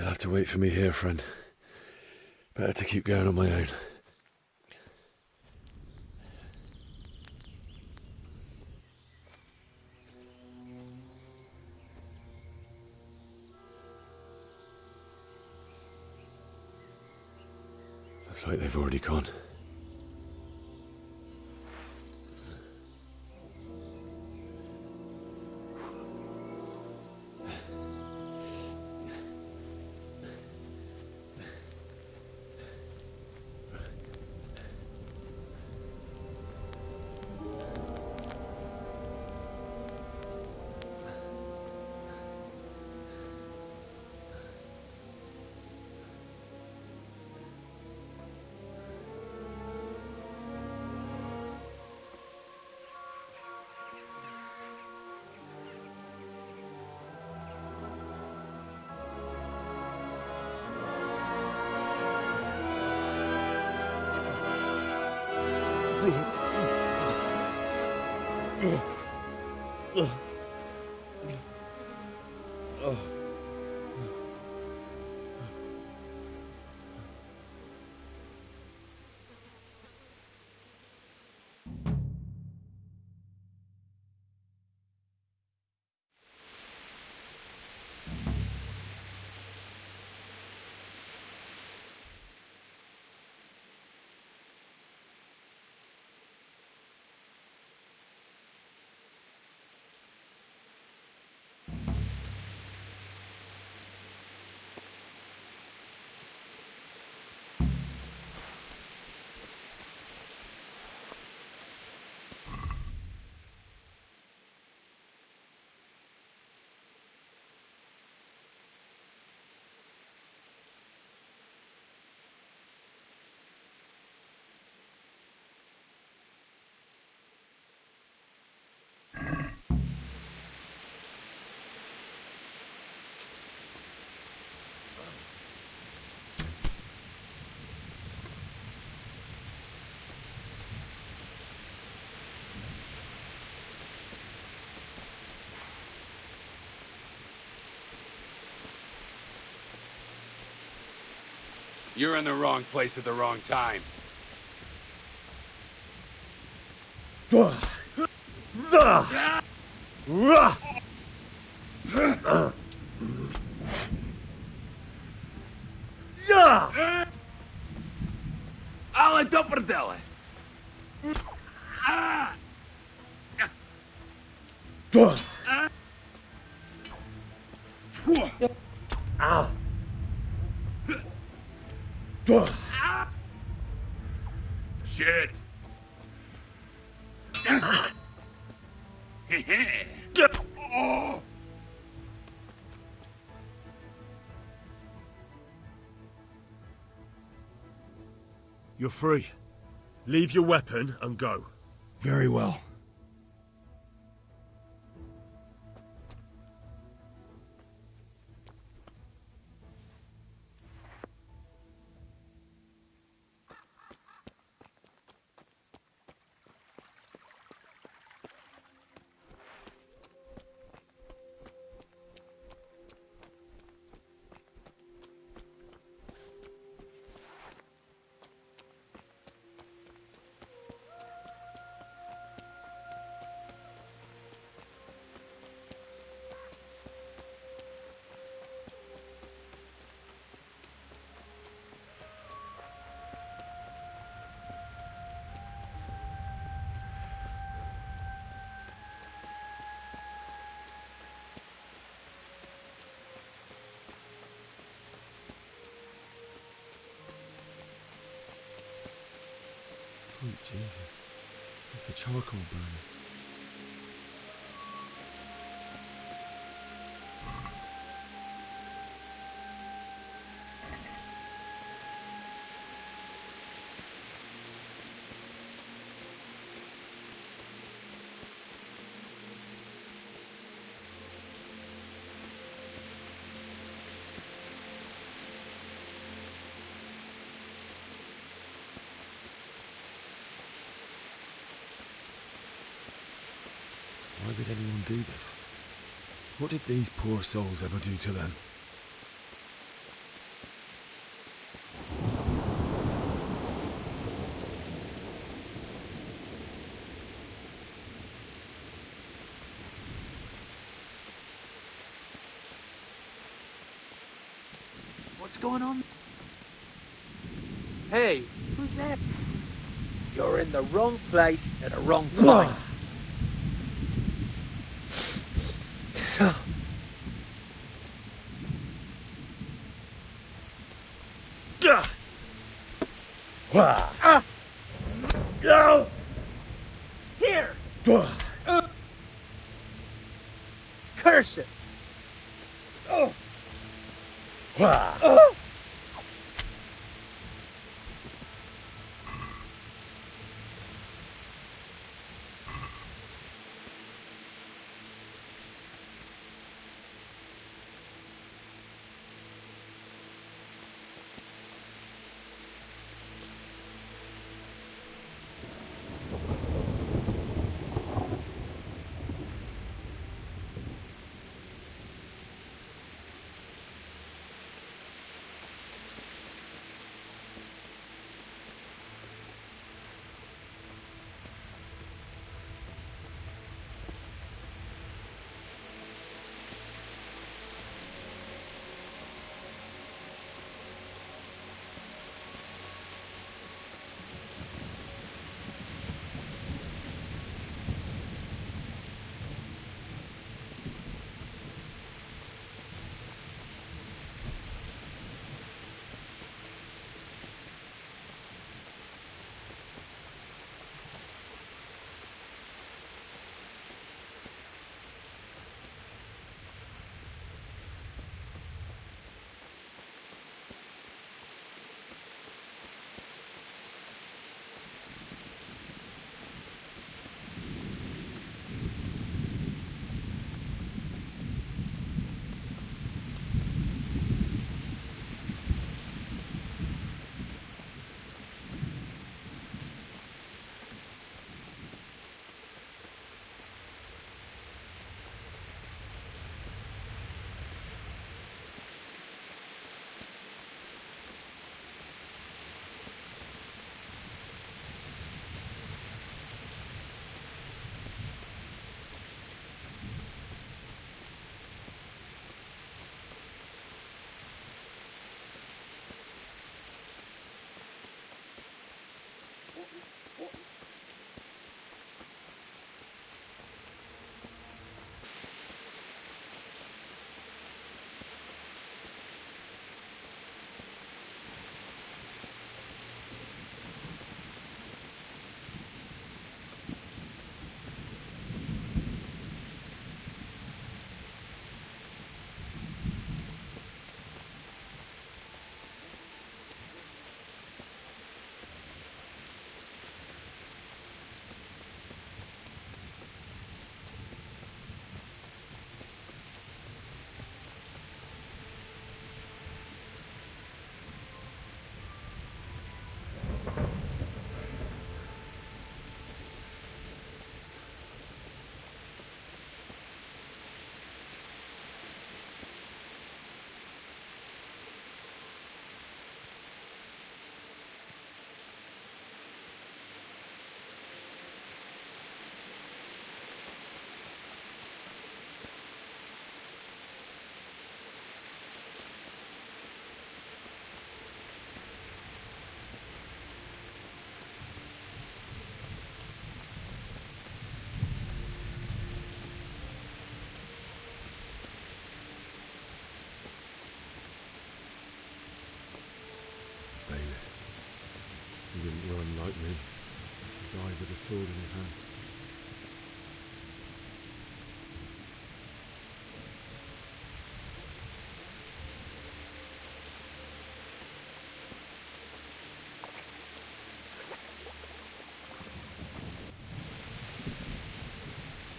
You'll have to wait for me here, friend. Better to keep going on my own. Looks like they've already gone. You're in the wrong place at the wrong time. Ale do prdele! Shit! Oh. You're free. Leave your weapon and go. Very well. Sweet Jesus. What's the charcoal burning? Why would anyone do this? What did these poor souls ever do to them? What's going on? Hey, who's that? You're in the wrong place at the wrong time. No! Here! Curse it! He didn't run like me. He died with a sword in his hand.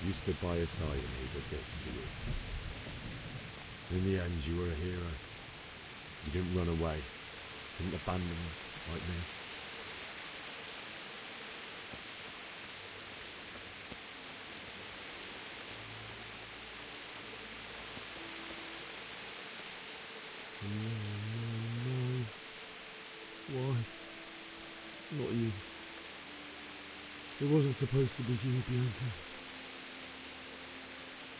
You stood by his side and he did this to you. In the end, you were a hero. You didn't run away. Didn't abandon him like me. No. Why? Not you. It wasn't supposed to be you, Bianca.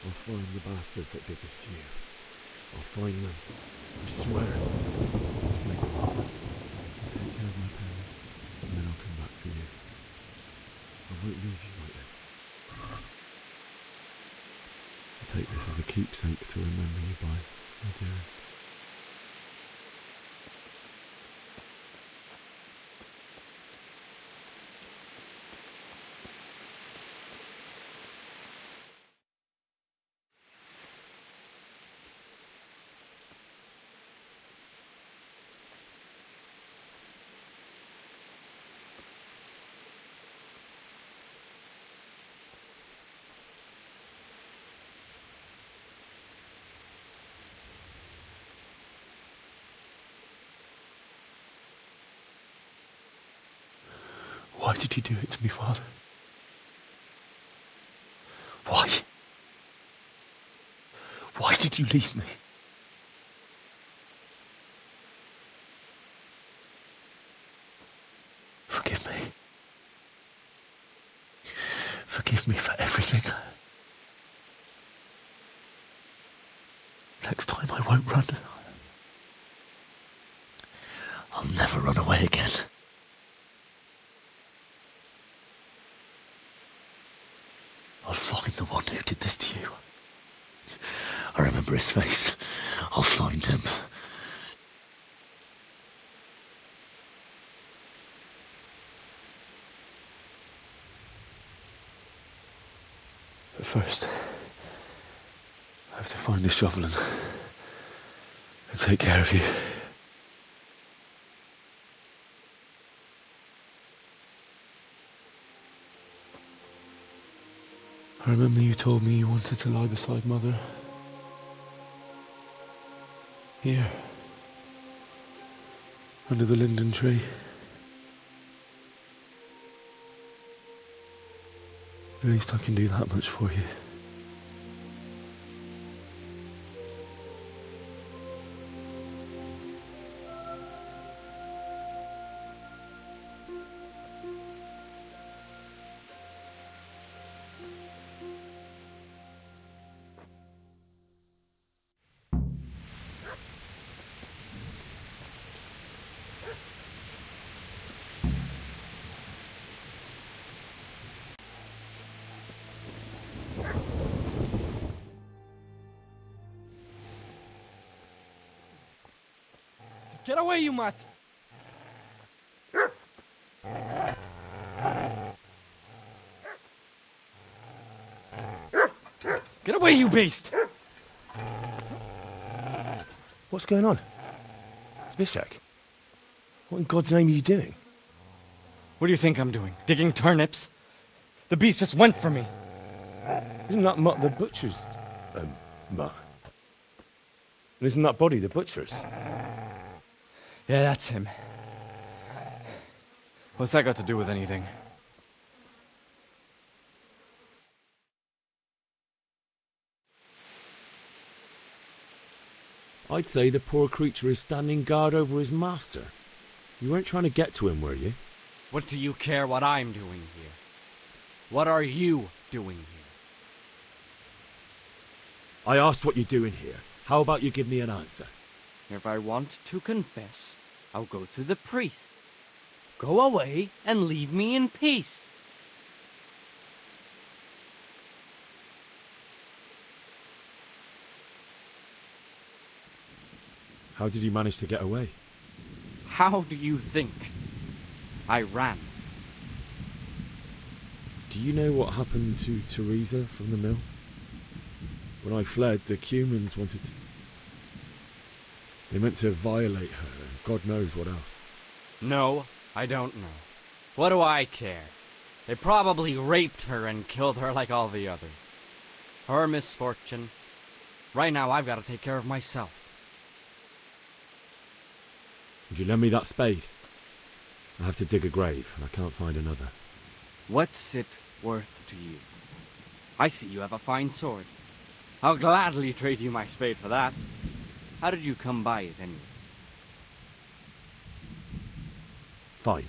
I'll find the bastards that did this to you. I'll find them. I swear. Just wait. I'll take care of my parents, and then I'll come back for you. I won't leave you like this. I'll take this as a keepsake to remember you by, my dearest. Why did you do it to me, Father? Why? Why did you leave me? Forgive me. Forgive me for everything. Next time I won't run. I'll never run away again. I'll find the one who did this to you. I remember his face. I'll find him. But first, I have to find the shovel and take care of you. I remember you told me you wanted to lie beside Mother. Here. Under the linden tree. At least I can do that much for you. Get away, you mutt! Get away, you beast! What's going on? Zbyszek, what in God's name are you doing? What do you think I'm doing? Digging turnips? The beast just went for me. Isn't that Mutt the butcher's, Mutt? And isn't that body the butcher's? Yeah, that's him. What's that got to do with anything? I'd say the poor creature is standing guard over his master. You weren't trying to get to him, were you? What do you care what I'm doing here? What are you doing here? I asked what you're doing here. How about you give me an answer? If I want to confess, I'll go to the priest. Go away and leave me in peace. How did you manage to get away? How do you think? I ran. Do you know what happened to Teresa from the mill? When I fled, the Cumans wanted to... They meant to violate her, and God knows what else. No, I don't know. What do I care? They probably raped her and killed her like all the others. Her misfortune. Right now, I've got to take care of myself. Would you lend me that spade? I have to dig a grave, and I can't find another. What's it worth to you? I see you have a fine sword. I'll gladly trade you my spade for that. How did you come by it, anyway? Fine.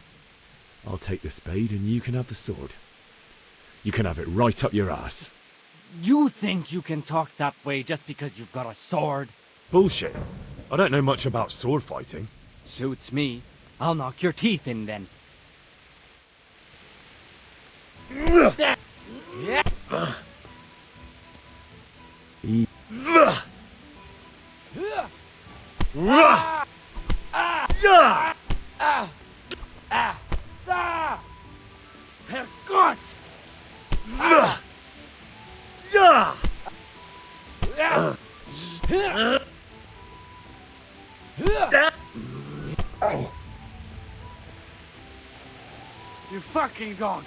I'll take the spade, and you can have the sword. You can have it right up your ass. You think you can talk that way just because you've got a sword? Bullshit. I don't know much about sword fighting. Suits me. I'll knock your teeth in then. Herrgott! You fucking dog!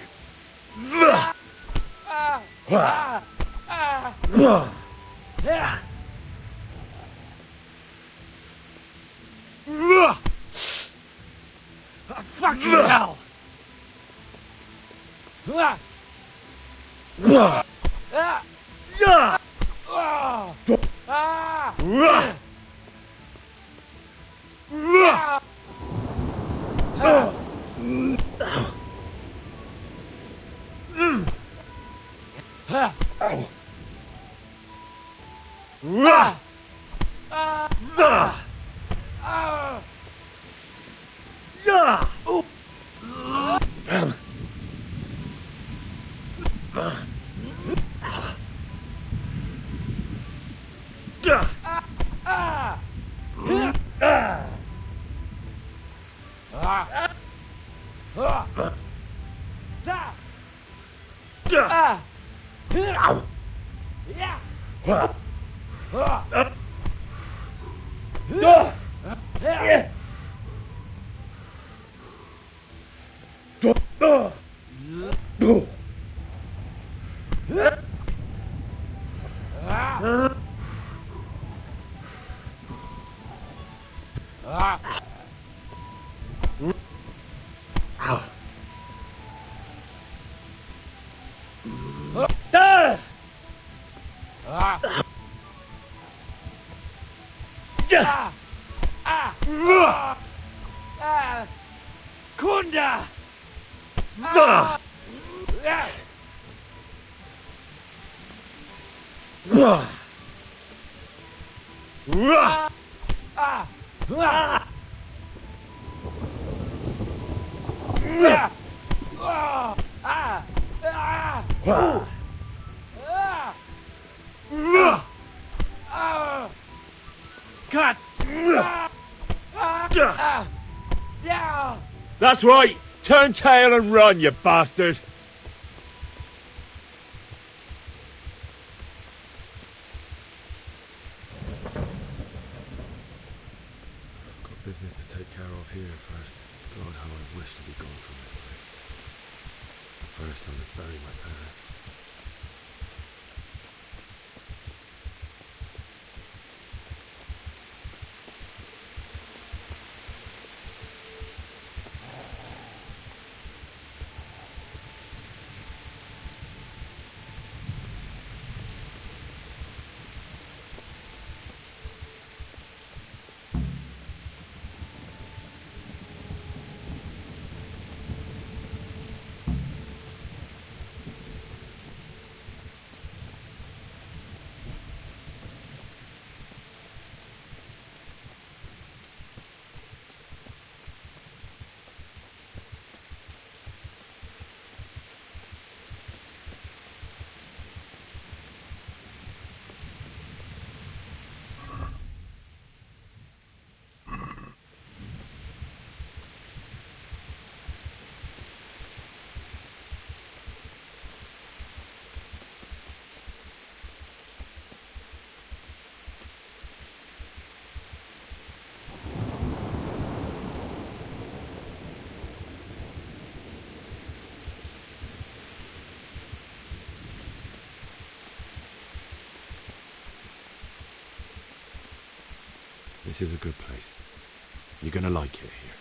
Fucking hell! Kunda! Cut! That's right! Turn tail and run, you bastard! I've got business to take care of here first. God, how I wish to be gone from this place. But first, I must bury my parents. This is a good place. You're gonna like it here.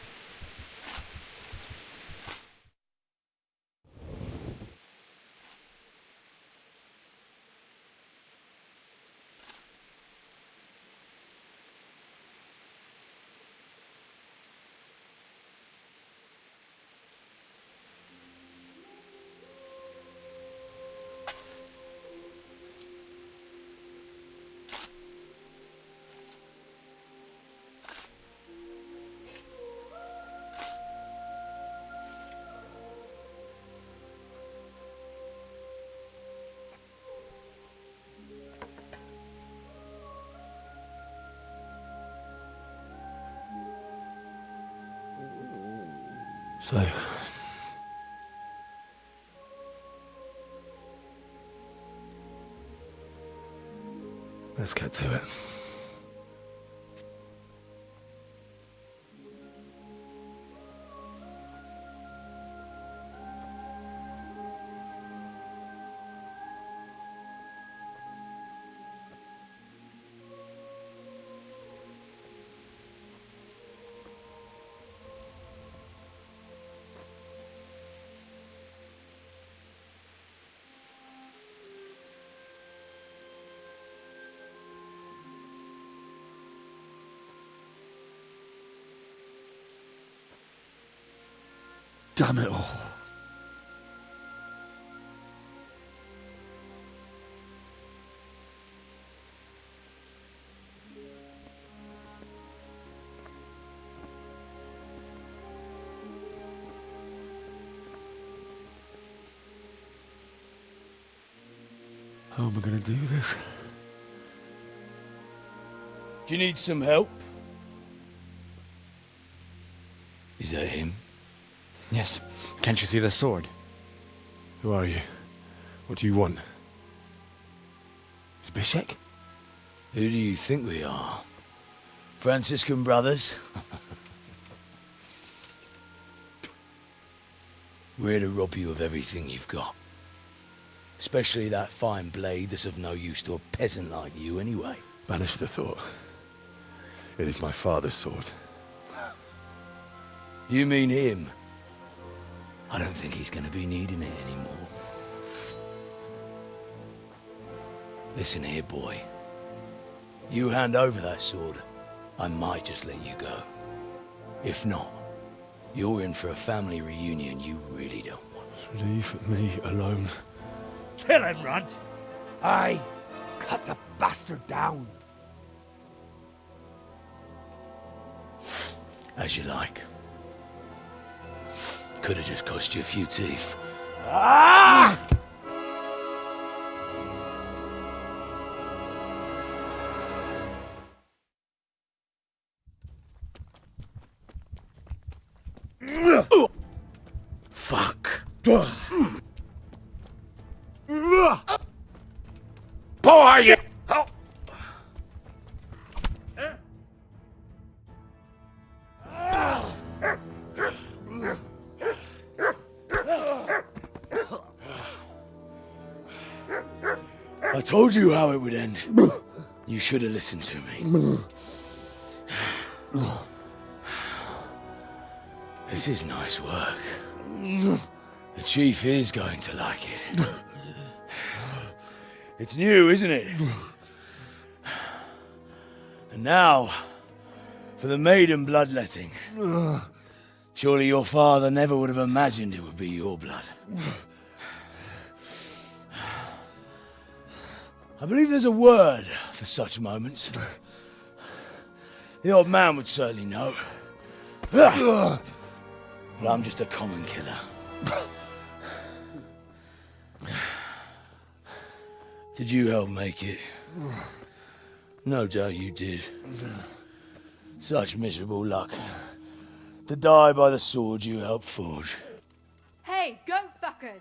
So, let's get to it. Damn it all. How am I going to do this? Do you need some help? Is that him? Yes. Can't you see the sword? Who are you? What do you want? It's Bishek? Who do you think we are? Franciscan brothers? We're here to rob you of everything you've got. Especially that fine blade that's of no use to a peasant like you anyway. Banish the thought. It is my father's sword. You mean him? I don't think he's gonna be needing it anymore. Listen here, boy. You hand over that sword, I might just let you go. If not, you're in for a family reunion you really don't want. Leave me alone. Kill him, Runt! Aye, cut the bastard down. As you like. Could have just cost you a few teeth. Ah! Fuck. Boy! I told you how it would end. You should have listened to me. This is nice work. The chief is going to like it. It's new, isn't it? And now, for the maiden bloodletting. Surely your father never would have imagined it would be your blood. I believe there's a word for such moments. The old man would certainly know. But I'm just a common killer. Did you help make it? No doubt you did. Such miserable luck. To die by the sword you helped forge. Hey, go fuckers!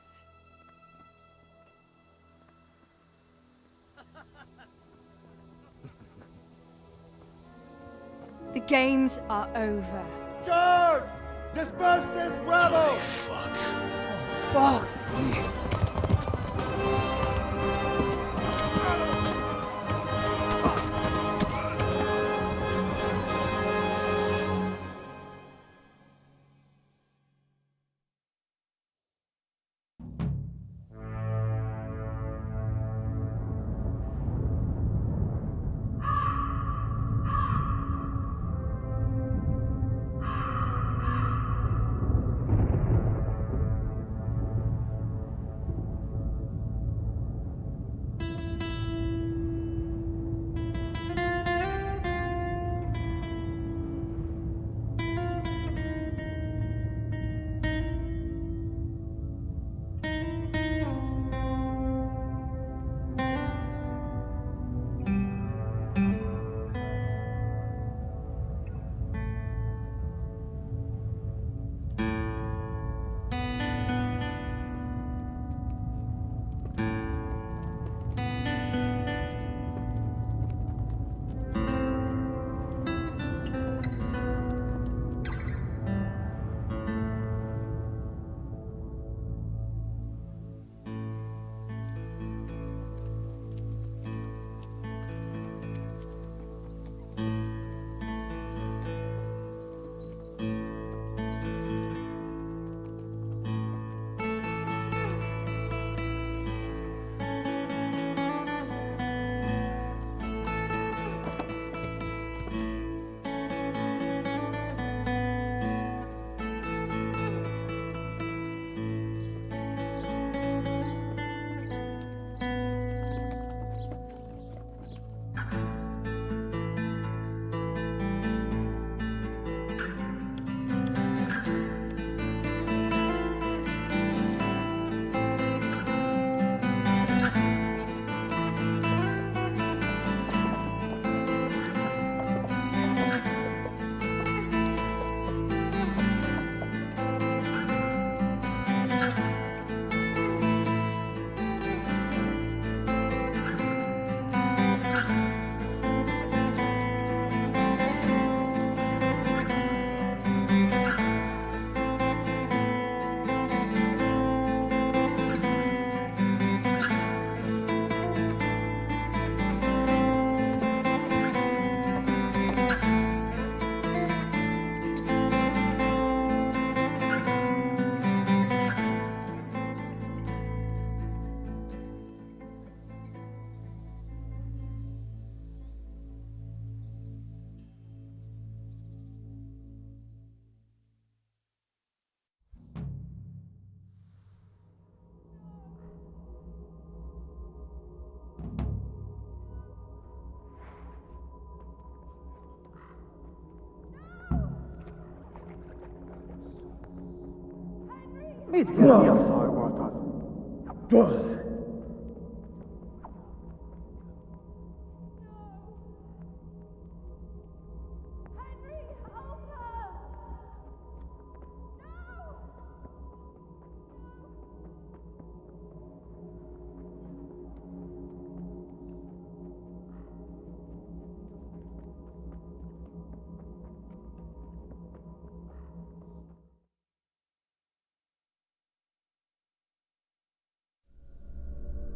The games are over. George! Disperse this rabble! Holy fuck. Fuck!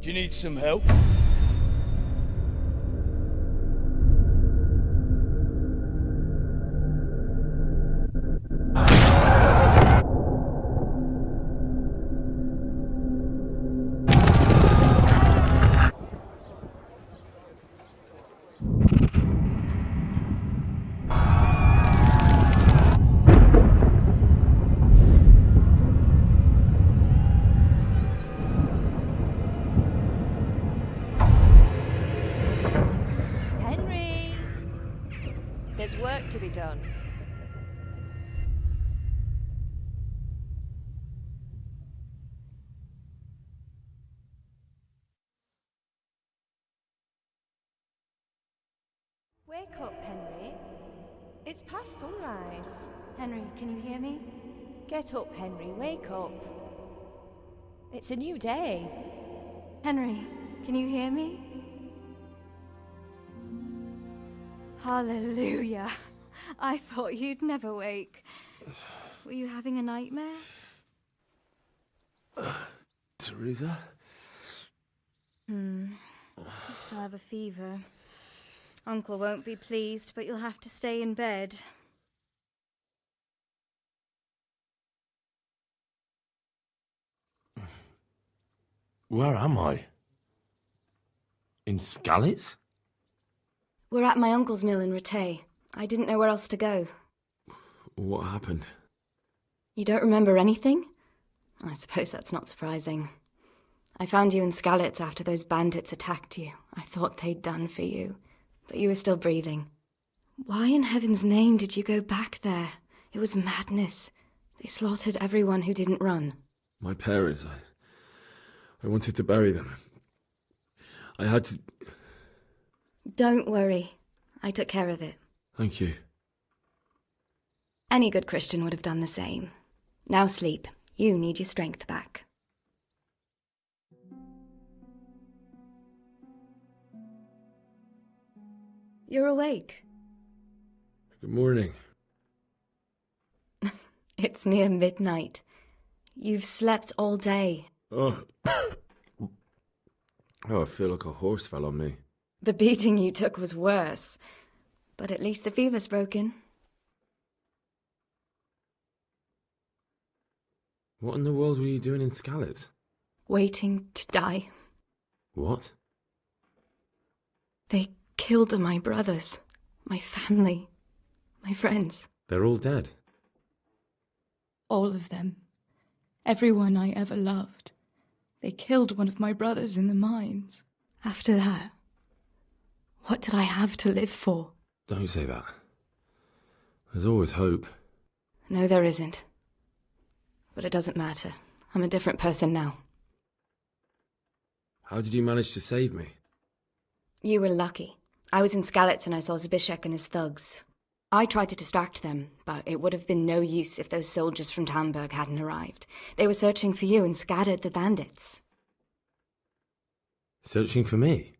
Do you need some help? Henry! There's work to be done. Wake up, Henry. It's past sunrise. Henry, can you hear me? Get up, Henry. Wake up. It's a new day. Henry, can you hear me? Hallelujah. I thought you'd never wake. Were you having a nightmare? Teresa? You still have a fever. Uncle won't be pleased, but you'll have to stay in bed. Where am I? In Skalitz? We're at my uncle's mill in Rattay. I didn't know where else to go. What happened? You don't remember anything? I suppose that's not surprising. I found you in Skalitz after those bandits attacked you. I thought they'd done for you, but you were still breathing. Why in heaven's name did you go back there? It was madness. They slaughtered everyone who didn't run. My parents, I wanted to bury them. I had to... Don't worry. I took care of it. Thank you. Any good Christian would have done the same. Now sleep. You need your strength back. You're awake. Good morning. It's near midnight. You've slept all day. Oh. Oh, I feel like a horse fell on me. The beating you took was worse. But at least the fever's broken. What in the world were you doing in Skalitz? Waiting to die. What? They killed my brothers, my family, my friends. They're all dead. All of them. Everyone I ever loved. They killed one of my brothers in the mines. After that, what did I have to live for? Don't say that. There's always hope. No, there isn't. But it doesn't matter. I'm a different person now. How did you manage to save me? You were lucky. I was in Skalitz and I saw Zbyszek and his thugs. I tried to distract them, but it would have been no use if those soldiers from Tamburg hadn't arrived. They were searching for you and scattered the bandits. Searching for me?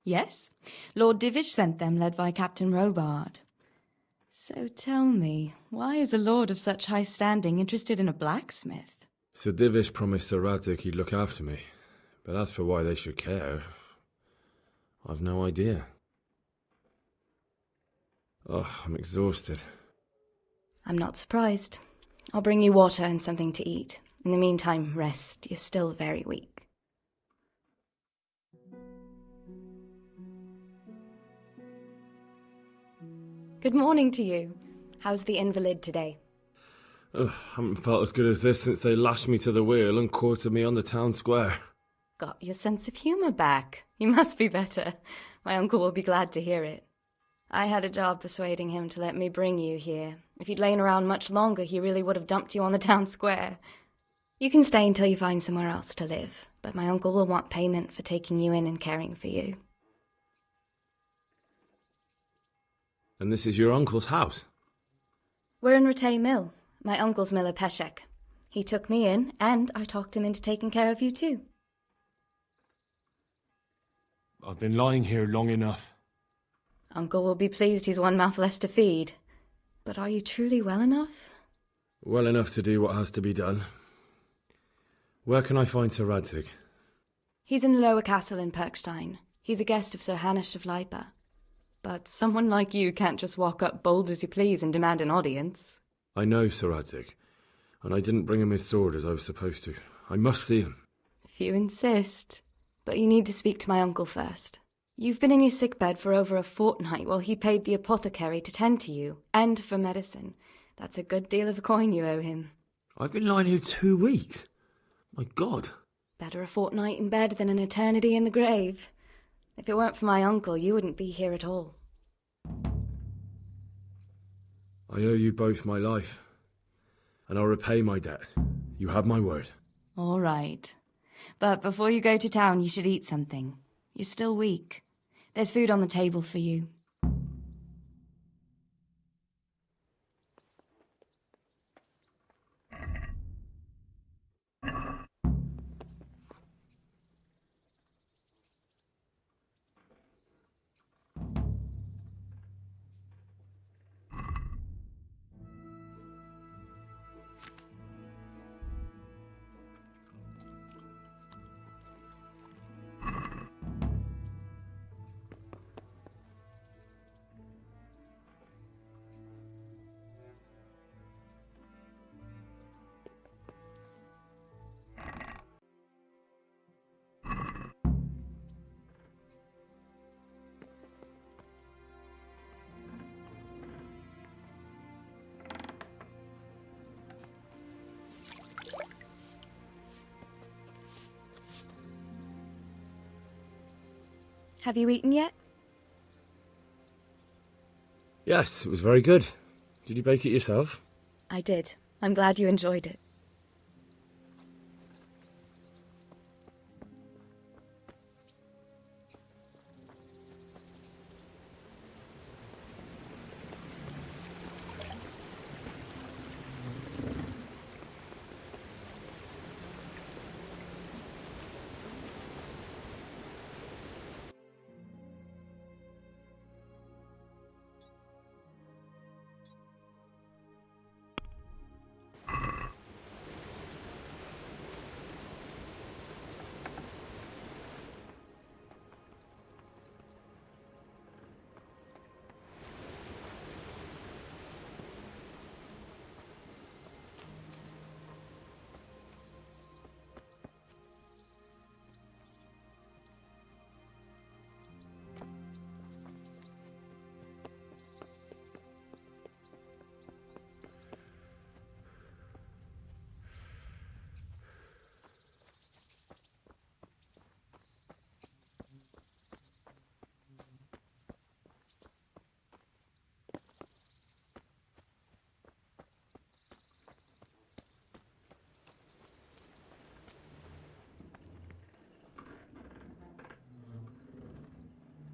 Yes. Lord Divish sent them, led by Captain Robard. So tell me, why is a lord of such high standing interested in a blacksmith? Sir Divish promised Sir Radzik he'd look after me. But as for why they should care, I've no idea. Oh, I'm exhausted. I'm not surprised. I'll bring you water and something to eat. In the meantime, rest. You're still very weak. Good morning to you. How's the invalid today? Ugh, haven't felt as good as this since they lashed me to the wheel and quartered me on the town square. Got your sense of humour back. You must be better. My uncle will be glad to hear it. I had a job persuading him to let me bring you here. If you'd lain around much longer, he really would have dumped you on the town square. You can stay until you find somewhere else to live, but my uncle will want payment for taking you in and caring for you. And this is your uncle's house? We're in Rattay Mill. My uncle's miller Peshek. He took me in, and I talked him into taking care of you too. I've been lying here long enough. Uncle will be pleased he's one mouth less to feed. But are you truly well enough? Well enough to do what has to be done. Where can I find Sir Radzig? He's in the lower castle in Perkstein. He's a guest of Sir Hanush of Leipa. But someone like you can't just walk up bold as you please and demand an audience. I know Sir Radzig, and I didn't bring him his sword as I was supposed to. I must see him. If you insist. But you need to speak to my uncle first. You've been in your sickbed for over a fortnight while he paid the apothecary to tend to you, and for medicine. That's a good deal of coin you owe him. I've been lying here 2 weeks. My God. Better a fortnight in bed than an eternity in the grave. If it weren't for my uncle, you wouldn't be here at all. I owe you both my life, and I'll repay my debt. You have my word. All right. But before you go to town, you should eat something. You're still weak. There's food on the table for you. Have you eaten yet? Yes, it was very good. Did you bake it yourself? I did. I'm glad you enjoyed it.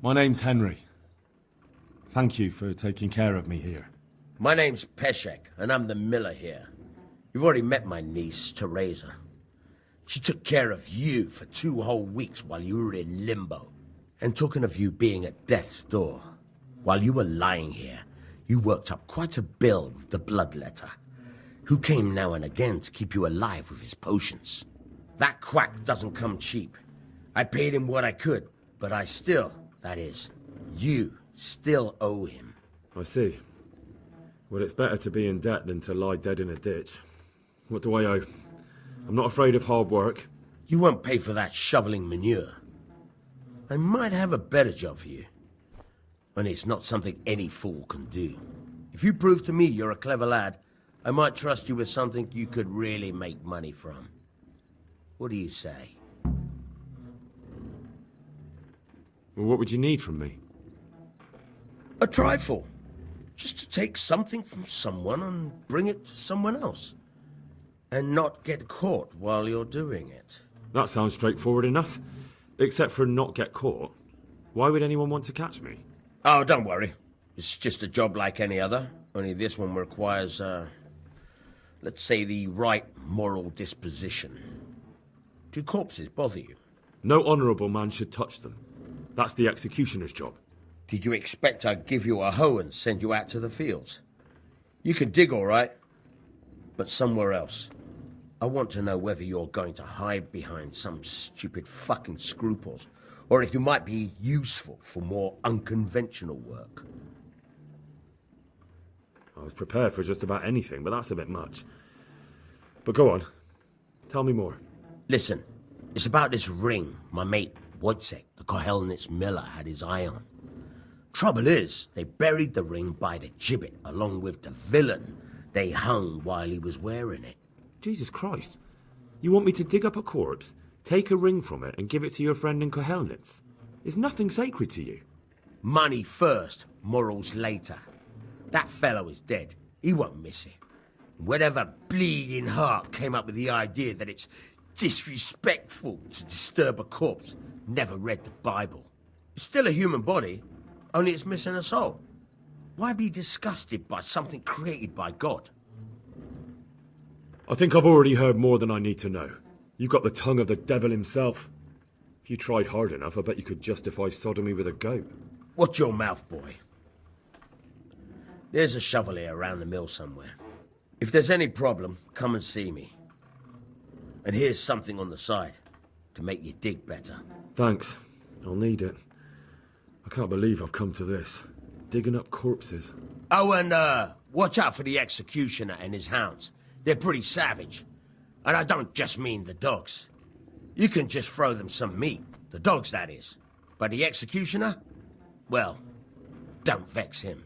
My name's Henry. Thank you for taking care of me here. My name's Peshek, and I'm the miller here. You've already met my niece, Teresa. She took care of you for 2 whole weeks while you were in limbo. And talking of you being at death's door, while you were lying here, you worked up quite a bill with the bloodletter, who came now and again to keep you alive with his potions. That quack doesn't come cheap. I paid him what I could, but I still, that is, you still owe him. I see. Well, it's better to be in debt than to lie dead in a ditch. What do I owe? I'm not afraid of hard work. You won't pay for that shoveling manure. I might have a better job for you. And it's not something any fool can do. If you prove to me you're a clever lad, I might trust you with something you could really make money from. What do you say? Well, what would you need from me? A trifle. Just to take something from someone and bring it to someone else. And not get caught while you're doing it. That sounds straightforward enough. Except for not get caught. Why would anyone want to catch me? Oh, don't worry. It's just a job like any other. Only this one requires, let's say, the right moral disposition. Do corpses bother you? No honourable man should touch them. That's the executioner's job. Did you expect I'd give you a hoe and send you out to the fields? You can dig all right, but somewhere else. I want to know whether you're going to hide behind some stupid fucking scruples, or if you might be useful for more unconventional work. I was prepared for just about anything, but that's a bit much. But go on. Tell me more. Listen, it's about this ring my mate, Wojciech, the Kohelnitz miller, had his eye on. Trouble is, they buried the ring by the gibbet along with the villain they hung while he was wearing it. Jesus Christ. You want me to dig up a corpse, take a ring from it, and give it to your friend in Kohelnitz? Is nothing sacred to you? Money first, morals later. That fellow is dead. He won't miss it. Whatever bleeding heart came up with the idea that it's disrespectful to disturb a corpse never read the Bible. It's still a human body, only it's missing a soul. Why be disgusted by something created by God? I think I've already heard more than I need to know. You've got the tongue of the devil himself. If you tried hard enough, I bet you could justify sodomy with a goat. Watch your mouth, boy. There's a shovel here around the mill somewhere. If there's any problem, come and see me. And here's something on the side to make you dig better. Thanks. I'll need it. I can't believe I've come to this. Digging up corpses. Oh, and watch out for the executioner and his hounds. They're pretty savage. And I don't just mean the dogs. You can just throw them some meat. The dogs, that is. But the executioner? Well, don't vex him.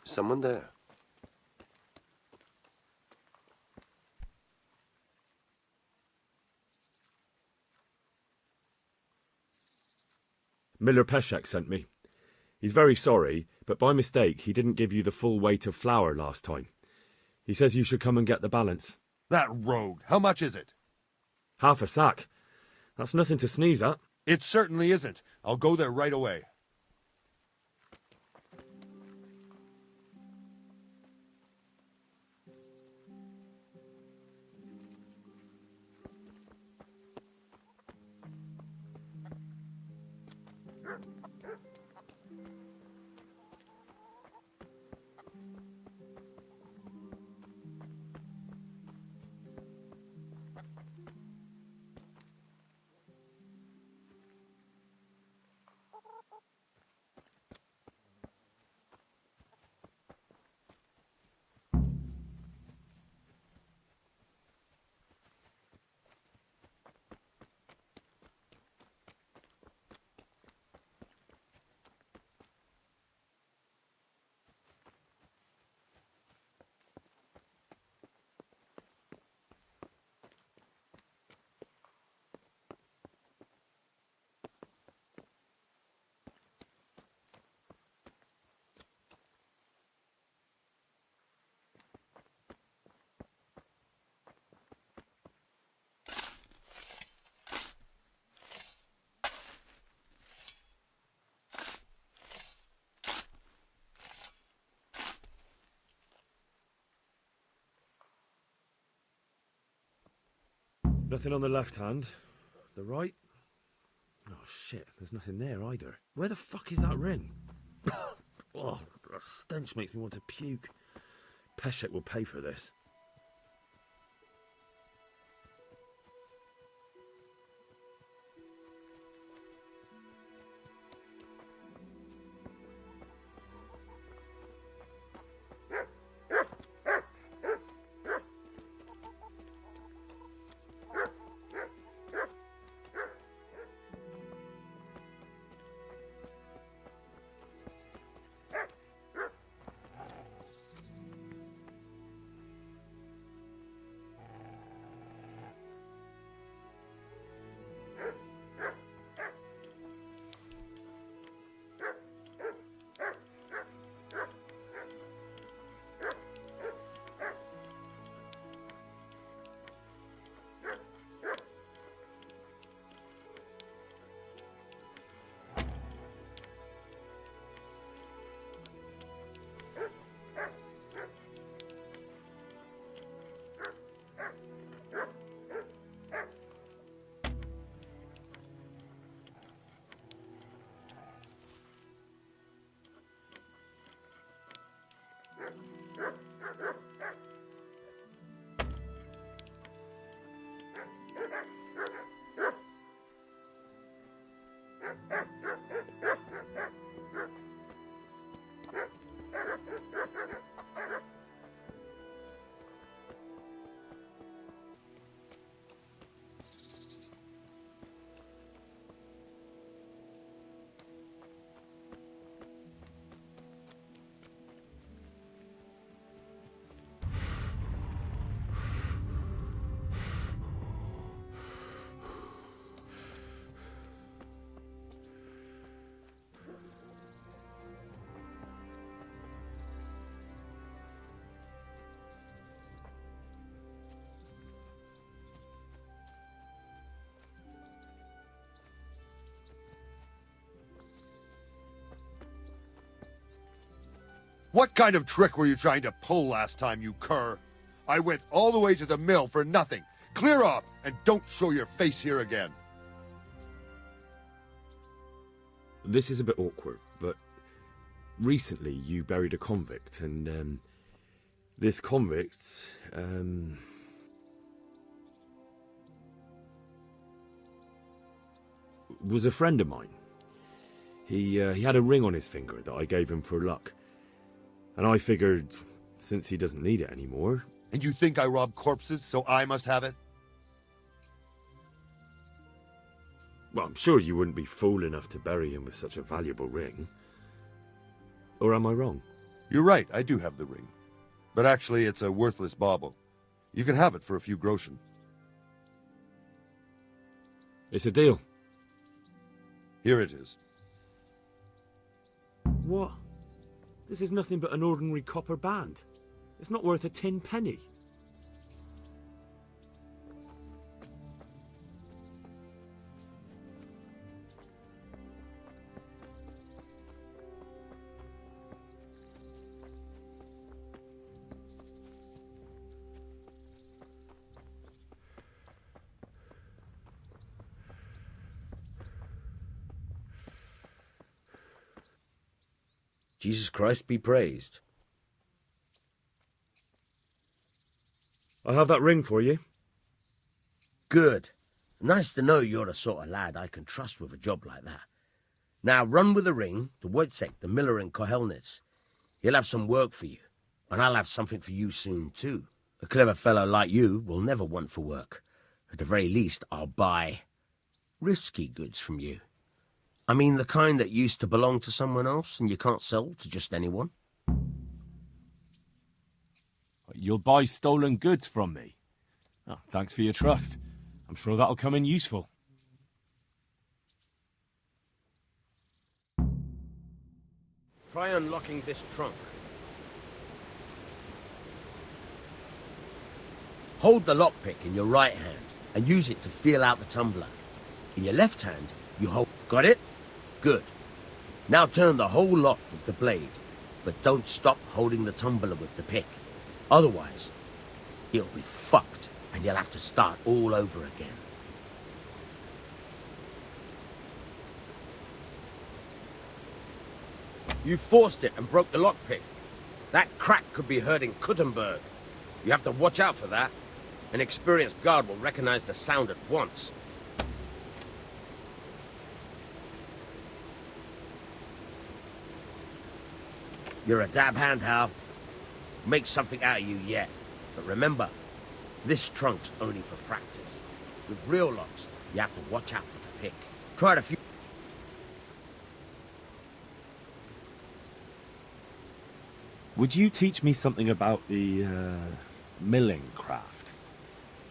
Someone there. Miller Peshek sent me. He's very sorry, but by mistake he didn't give you the full weight of flour last time. He says you should come and get the balance. That rogue. How much is it? Half a sack. That's nothing to sneeze at. It certainly isn't. I'll go there right away. Nothing on the left hand. The right? Oh shit, there's nothing there either. Where the fuck is that ring? Oh, the stench makes me want to puke. Peshek will pay for this. What kind of trick were you trying to pull last time, you cur? I went all the way to the mill for nothing. Clear off, and don't show your face here again. This is a bit awkward, but recently you buried a convict, and this convict, was a friend of mine. He had a ring on his finger that I gave him for luck. And I figured, since he doesn't need it anymore... And you think I rob corpses, so I must have it? Well, I'm sure you wouldn't be fool enough to bury him with such a valuable ring. Or am I wrong? You're right, I do have the ring. But actually, it's a worthless bauble. You can have it for a few groschen. It's a deal. Here it is. What? This is nothing but an ordinary copper band. It's not worth a 10 penny. Jesus Christ be praised. I have that ring for you. Good. Nice to know you're the sort of lad I can trust with a job like that. Now run with the ring to Wojciech, the miller in Kohelnitz. He'll have some work for you, and I'll have something for you soon too. A clever fellow like you will never want for work. At the very least, I'll buy risky goods from you. I mean the kind that used to belong to someone else and you can't sell to just anyone. You'll buy stolen goods from me? Oh, thanks for your trust. I'm sure that'll come in useful. Try unlocking this trunk. Hold the lockpick in your right hand and use it to feel out the tumbler. In your left hand, you hold... Got it? Good. Now turn the whole lock with the blade, but don't stop holding the tumbler with the pick. Otherwise, it'll be fucked, and you'll have to start all over again. You forced it and broke the lockpick. That crack could be heard in Kuttenberg. You have to watch out for that. An experienced guard will recognize the sound at once. You're a dab hand, Hal. Make something out of you yet. But remember, this trunk's only for practice. With real locks, you have to watch out for the pick. Try it a few... Would you teach me something about the, milling craft?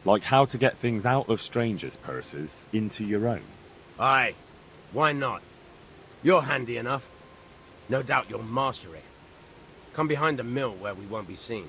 Like how to get things out of strangers' purses into your own? Aye. Why not? You're handy enough. No doubt you'll master it. Come behind the mill where we won't be seen.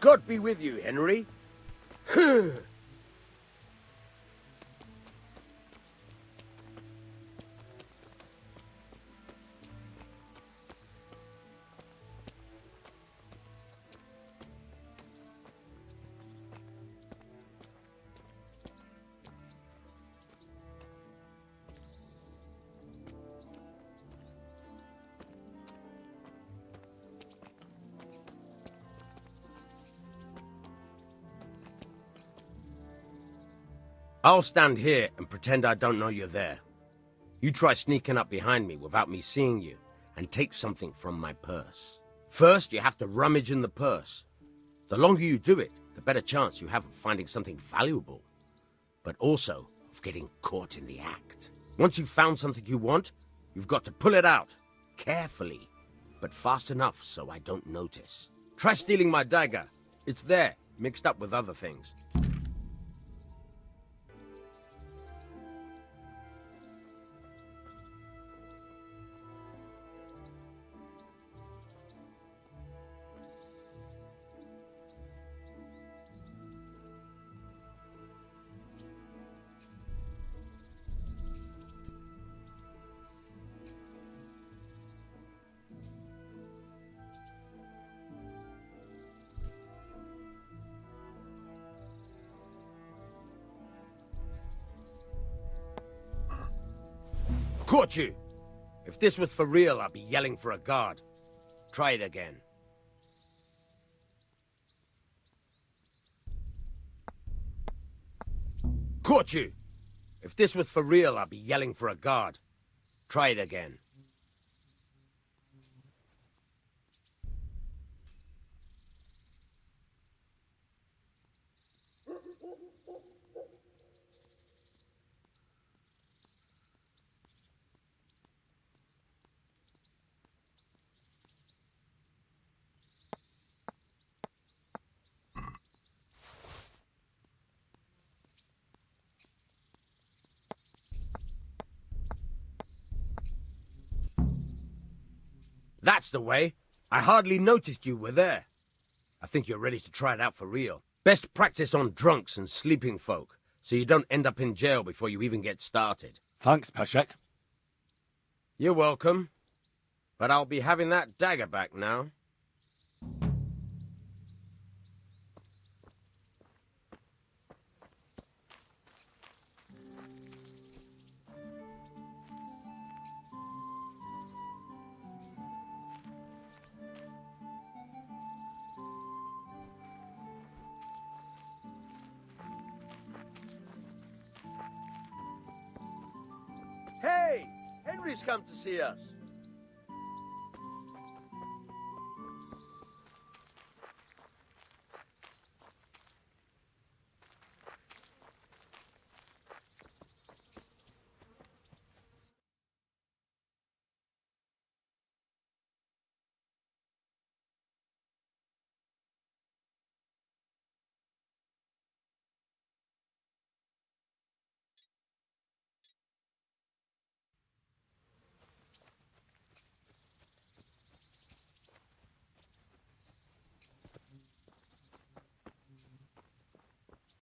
God be with you, Henry. I'll stand here and pretend I don't know you're there. You try sneaking up behind me without me seeing you and take something from my purse. First, you have to rummage in the purse. The longer you do it, the better chance you have of finding something valuable, but also of getting caught in the act. Once you've found something you want, you've got to pull it out, carefully, but fast enough so I don't notice. Try stealing my dagger. It's there, mixed up with other things. Caught you! If this was for real, I'd be yelling for a guard. Try it again. Caught you! If this was for real, I'd be yelling for a guard. Try it again. That's the way. I hardly noticed you were there. I think you're ready to try it out for real. Best practice on drunks and sleeping folk, so you don't end up in jail before you even get started. Thanks, Peshek. You're welcome. But I'll be having that dagger back now. Hey! Henry's come to see us.